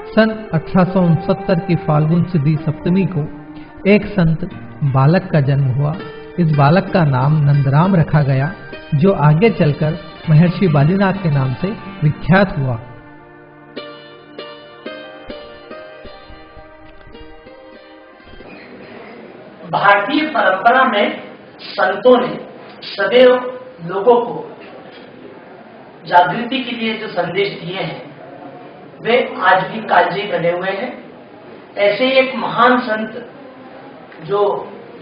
सन 1869 की फाल्गुन सुदी सप्तमी को एक संत बालक का जन्म हुआ। इस बालक का नाम नंदराम रखा गया, जो आगे चलकर महर्षि बालीनाथ के नाम से विख्यात हुआ। भारतीय परंपरा में संतों ने सदैव लोगों को जागृति के लिए जो संदेश दिए हैं वे आज भी कालजयी बने हुए हैं। ऐसे ही एक महान संत जो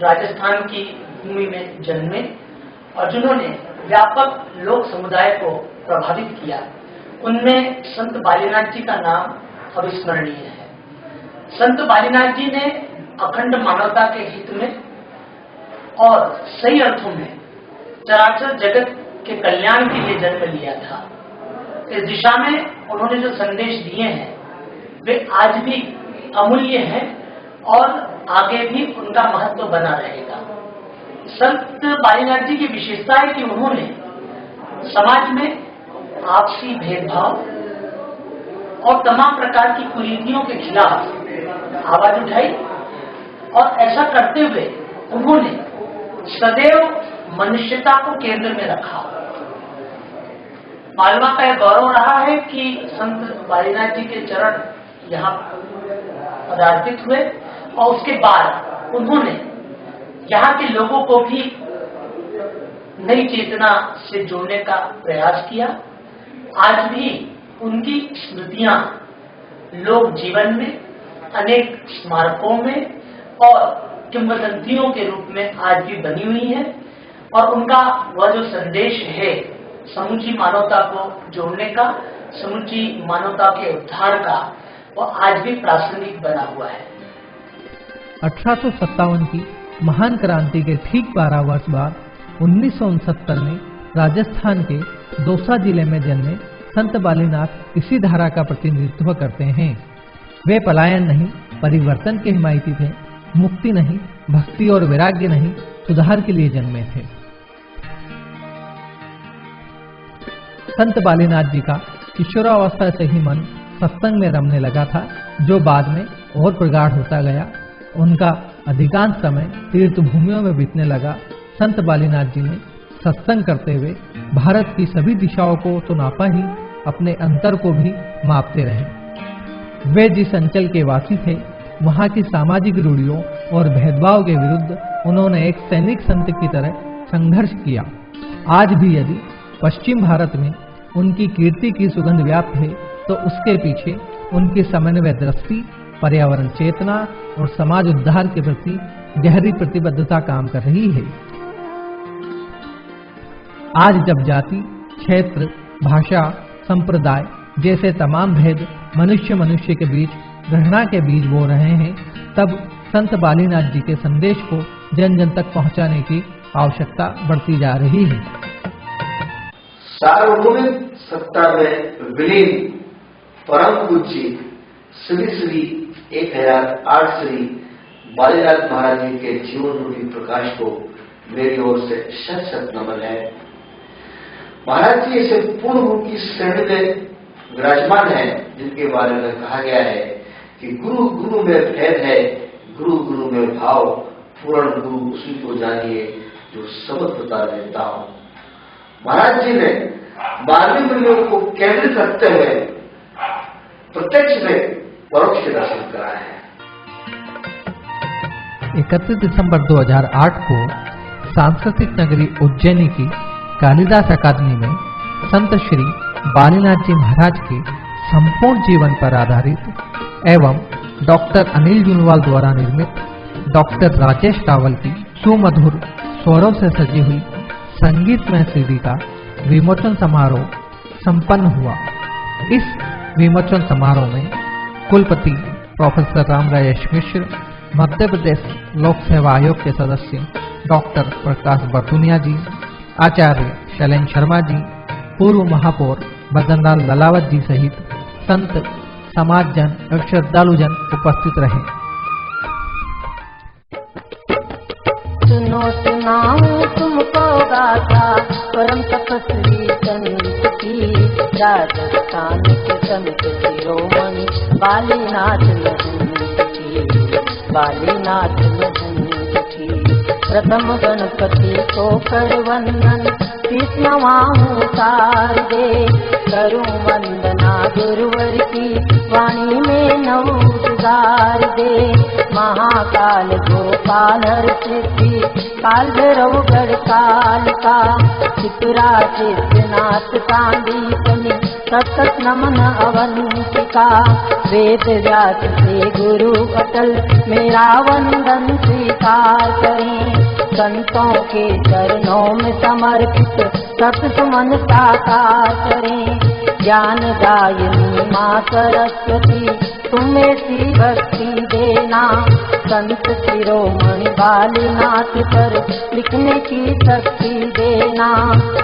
राजस्थान की भूमि में जन्मे और जिन्होंने व्यापक लोक समुदाय को प्रभावित किया, उनमें संत बालीनाथ जी का नाम अविस्मरणीय है। संत बालीनाथ जी ने अखंड मानवता के हित में और सही अर्थों में चराचर जगत के कल्याण के लिए जन्म लिया था। इस दिशा में उन्होंने जो संदेश दिए हैं वे आज भी अमूल्य हैं और आगे भी उनका महत्व बना रहेगा। संत बालीनाथ जी की विशेषता है कि उन्होंने समाज में आपसी भेदभाव और तमाम प्रकार की कुरीतियों के खिलाफ आवाज उठाई और ऐसा करते हुए उन्होंने सदैव मनुष्यता को केंद्र में रखा। मालवा का यह गौरव रहा है कि संत बालीनाथ जी के चरण यहाँ पदार्पित हुए और उसके बाद उन्होंने यहाँ के लोगों को भी नई चेतना से जोड़ने का प्रयास किया। आज भी उनकी स्मृतियां लोक जीवन में, अनेक स्मारकों में और किंवदंतियों के रूप में आज भी बनी हुई है और उनका वह जो संदेश है समूची मानवता को जोड़ने का, समूची मानवता के उद्धार का, वह आज भी प्रासंगिक बना हुआ है। 1857 की महान क्रांति के ठीक 12 वर्ष बाद 1969 में राजस्थान के दौसा जिले में जन्मे संत बालीनाथ इसी धारा का प्रतिनिधित्व करते हैं। वे पलायन नहीं, परिवर्तन के हिमायती थे। मुक्ति नहीं, भक्ति और वैराग्य नहीं, सुधार के लिए जन्मे थे। संत बालीनाथ जी का किशोरावस्था से ही मन सत्संग में रमने लगा था, जो बाद में और प्रगाढ़ होता गया। उनका अधिकांश समय तीर्थ भूमियों में बीतने लगा। संत बालीनाथ जी ने सत्संग करते हुए भारत की सभी दिशाओं को तो नापा ही, अपने अंतर को भी मापते रहे। वे जिस अंचल के वासी थे, वहाँ की सामाजिक रूढ़ियों और भेदभाव के विरुद्ध उन्होंने एक सैनिक संत की तरह संघर्ष किया। आज भी यदि पश्चिम भारत में उनकी कीर्ति की सुगंध व्याप्त है, तो उसके पीछे उनकी समन्वय दृष्टि, पर्यावरण चेतना और समाज उद्धार के प्रति गहरी प्रतिबद्धता काम कर रही है। आज जब जाति, क्षेत्र, भाषा, संप्रदाय जैसे तमाम भेद मनुष्य के बीच घृणा के बीज बो रहे हैं, तब संत बालीनाथ जी के संदेश को जन जन तक पहुंचाने की आवश्यकता बढ़ती जा रही है। सार्वभौमिक सत्ता में विलीन परम पूज्य श्री श्री 1008 श्री बालीनाथ महाराज जी के जीवन रूपी प्रकाश को मेरी ओर से शत शत नमन है। महाराज जी ऐसे पूर्ण रूप की श्रेणी में विराजमान है, जिनके बारे में कहा गया है कि गुरु गुरु में भेद है, गुरु गुरु में भाव, पूर्ण गुरु उसी को जानिए जो सबक बता देता हूं। महाराज जी ने 12 मूल्यों को केंद्रित रखते हुए प्रत्यक्ष में परोक्ष के दर्शन कराए हैं। 31 दिसंबर 2008 को सांस्कृतिक नगरी उज्जैनी की कालिदास अकादमी में संत श्री बालीनाथ जी महाराज के संपूर्ण जीवन पर आधारित एवं डॉक्टर अनिल जूनवाल द्वारा निर्मित डॉक्टर राजेश रावल की सुमधुर स्वरों से सजी हुई संगीतमय सीडी का विमोचन समारोह संपन्न हुआ। इस विमोचन समारोह में कुलपति प्रोफेसर राम राजेश मिश्र, मध्य प्रदेश लोक सेवा आयोग के सदस्य डॉक्टर प्रकाश बरतुनिया जी, आचार्य शैलेंद्र शर्मा जी, पूर्व महापौर बदनलाल ललावत जी सहित संत, समाजजन और श्रद्धालुजन उपस्थित रहे। सुनो सुनाऊं तुमको गाथा परम तपस्वी संत की। राजस्थान के संत शिरोमणि बालीनाथ महंत जी, बालीनाथ महंत जी। प्रथम गणपति को कर वंदन, तीसवां तार दे, करूं वंदना गुरुवर की वाणी में नवोद्गार दे। महाकाल गोपाल हर सिद्धि, काल भैरव गढ़ काल का, त्रिपुरा सिद्धनाथ सांदीपनि, सतत नमन अवंतिका। वेद व्यास से गुरु अटल, मेरा वंदन स्वीकार करें। संतों के चरणों में समर्पित, सत्सुमन साकार करें। ज्ञान दायिनी माँ सरस्वती, तुम्हें सी भक्ति देना। संत शिरोमणि बालीनाथ पर लिखने की शक्ति देना।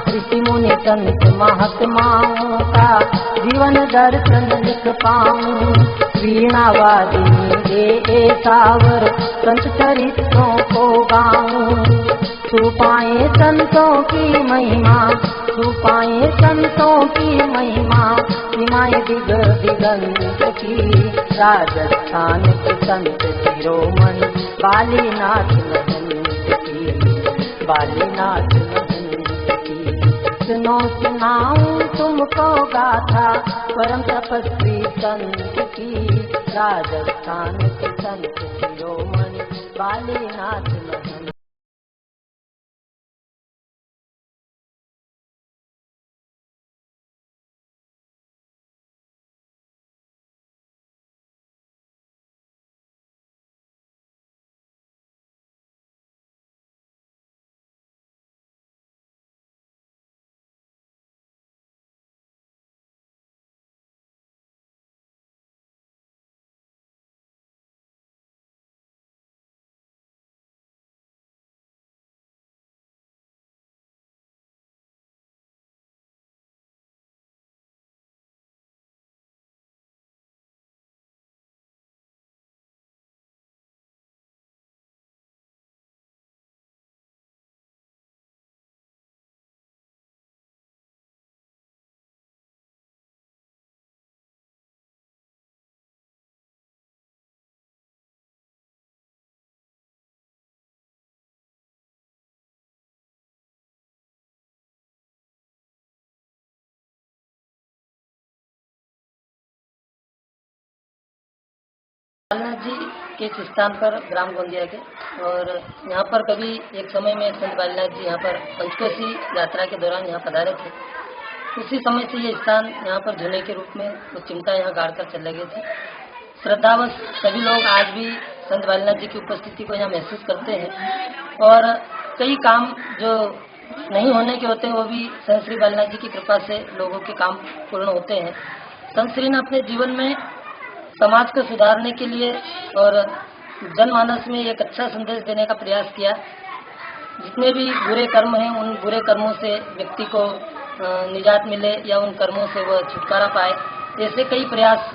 ऋषि मुनि संत महात्माओं का जीवन दर्शन लिख पाऊं। वीणा वादिनी दे सावर, संत चरित्रों को गाऊं। छुपाए संतों की महिमा, छुपाए संतों की महिमा, सीमाएं दिगंत की। राजस्थान के संत शिरोमणि बालीनाथ महंत की, बालीनाथ महंत की। सुनो सुनाऊं तुमको गाथा, परम तपस्वी संत की। राजस्थान के संत शिरोमणि बालीनाथ महंत। बालनाथ जी के इस स्थान पर ग्राम गोंदिया के, और यहाँ पर कभी एक समय में संत बालनाथ जी यहाँ पर पंचकोशी यात्रा के दौरान यहाँ पधारे थे। उसी समय से ये स्थान यहाँ पर झूले के रूप में वो चिमटा यहाँ गाड़ कर चले गए थे। श्रद्धावश सभी लोग आज भी संत बालनाथ जी की उपस्थिति को यहाँ महसूस करते हैं, और कई काम जो नहीं होने के होते हैं वो भी संत श्री बालनाथ जी की कृपा से लोगों के काम पूर्ण होते हैं। संत श्री ने अपने जीवन में समाज को सुधारने के लिए और जनमानस में एक अच्छा संदेश देने का प्रयास किया। जितने भी बुरे कर्म हैं उन बुरे कर्मों से व्यक्ति को निजात मिले या उन कर्मों से वह छुटकारा पाए, ऐसे कई प्रयास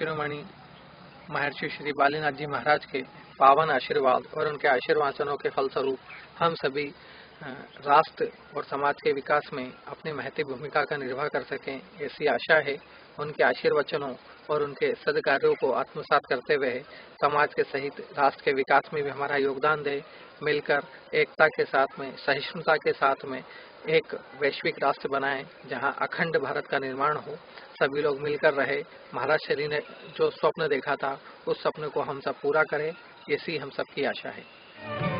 शिरोमणि महर्षि श्री बालीनाथ जी महाराज के पावन आशीर्वाद और उनके आशीर्वाचनों के फलस्वरूप हम सभी राष्ट्र और समाज के विकास में अपनी महती भूमिका का निर्वाह कर सकें, ऐसी आशा है। उनके आशीर्वचनों और उनके सद्कार्यों को आत्मसात करते हुए समाज के सहित राष्ट्र के विकास में भी हमारा योगदान दे। मिलकर एकता के साथ में, सहिष्णुता के साथ में एक वैश्विक राष्ट्र बनाएं जहां अखंड भारत का निर्माण हो, सभी लोग मिलकर रहे। महाराज श्री ने जो स्वप्न देखा था उस सपने को हम सब पूरा करें, ऐसी हम सबकी आशा है।